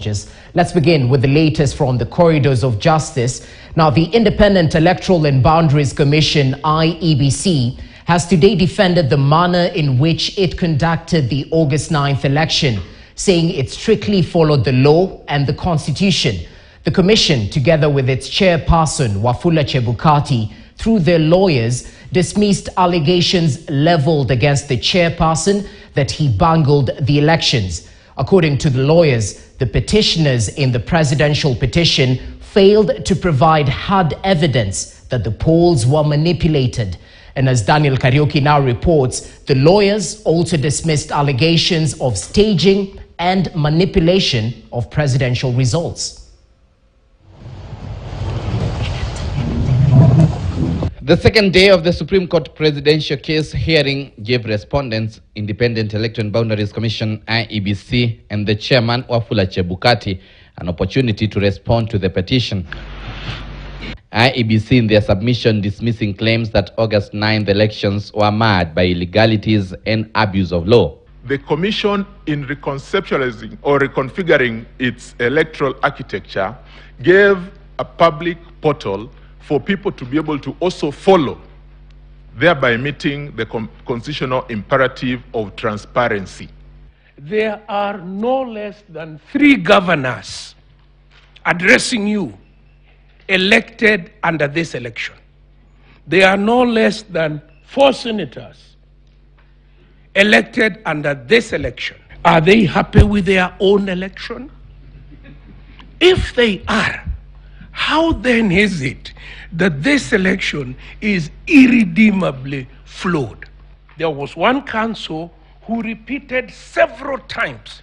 challenges. Let's begin with the latest from the corridors of justice. Now, the Independent Electoral and Boundaries Commission, IEBC, has today defended the manner in which it conducted the August 9th election, saying it strictly followed the law and the constitution. The commission, together with its chairperson, Wafula Chebukati, through their lawyers, dismissed allegations leveled against the chairperson that he bungled the elections. According to the lawyers, the petitioners in the presidential petition failed to provide hard evidence that the polls were manipulated. And as Daniel Kariuki now reports, the lawyers also dismissed allegations of staging and manipulation of presidential results. The second day of the Supreme Court presidential case hearing gave respondents, Independent Electoral and Boundaries Commission IEBC and the chairman Wafula Chebukati an opportunity to respond to the petition. IEBC in their submission dismissing claims that August 9th elections were marred by illegalities and abuse of law. The Commission, in reconceptualizing or reconfiguring its electoral architecture, gave a public portal for people to be able to also follow, thereby meeting the constitutional imperative of transparency. There are no less than 3 governors addressing you elected under this election. There are no less than 4 senators elected under this election. Are they happy with their own election? If they are, how then is it that this election is irredeemably flawed? There was one counsel who repeated several times,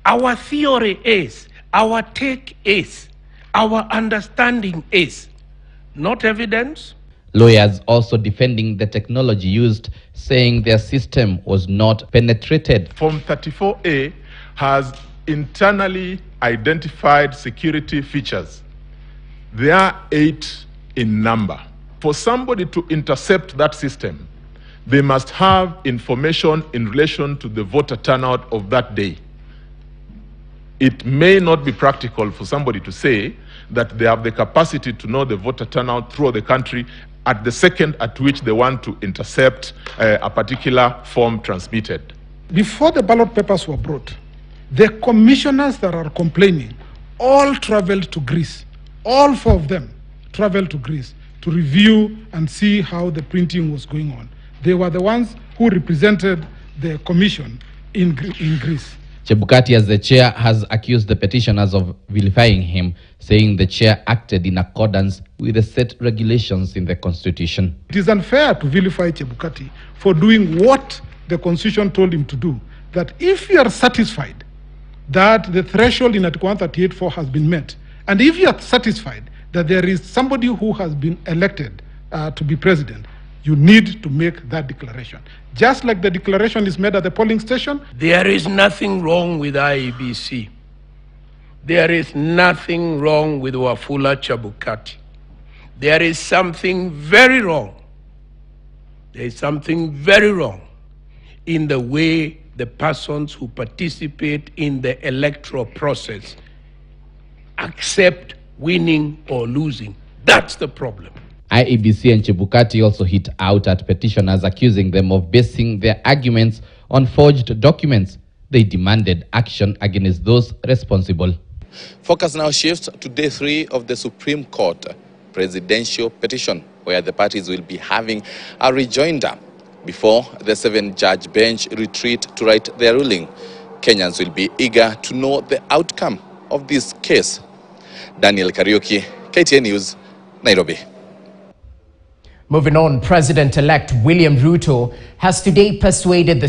our theory is, our take is, our understanding is, not evidence. Lawyers also defending the technology used, saying their system was not penetrated. Form 34A has internally identified security features. There are 8 in number. For somebody to intercept that system, they must have information in relation to the voter turnout of that day. It may not be practical for somebody to say that they have the capacity to know the voter turnout throughout the country at the second at which they want to intercept a particular form transmitted. Before the ballot papers were brought, the commissioners that are complaining all traveled to Greece. All 4 of them traveled to Greece to review and see how the printing was going on. They were the ones who represented the commission in Greece. Chebukati, as the chair, has accused the petitioners of vilifying him, saying the chair acted in accordance with the set regulations in the constitution. It is unfair to vilify Chebukati for doing what the constitution told him to do. That if you are satisfied that the threshold in Article 138(4) has been met, and if you are satisfied that there is somebody who has been elected to be president, you need to make that declaration. Just like the declaration is made at the polling station. There is nothing wrong with IEBC. There is nothing wrong with Wafula Chebukati. There is something very wrong. There is something very wrong in the way the persons who participate in the electoral process accept winning or losing. That's the problem. IEBC and Chebukati also hit out at petitioners, accusing them of basing their arguments on forged documents. They demanded action against those responsible. Focus now shifts to day 3 of the Supreme Court presidential petition, where the parties will be having a rejoinder before the 7-judge bench retreat to write their ruling. Kenyans will be eager to know the outcome of this case. Daniel Kariuki, KTN News, Nairobi. Moving on, President-elect William Ruto has today persuaded the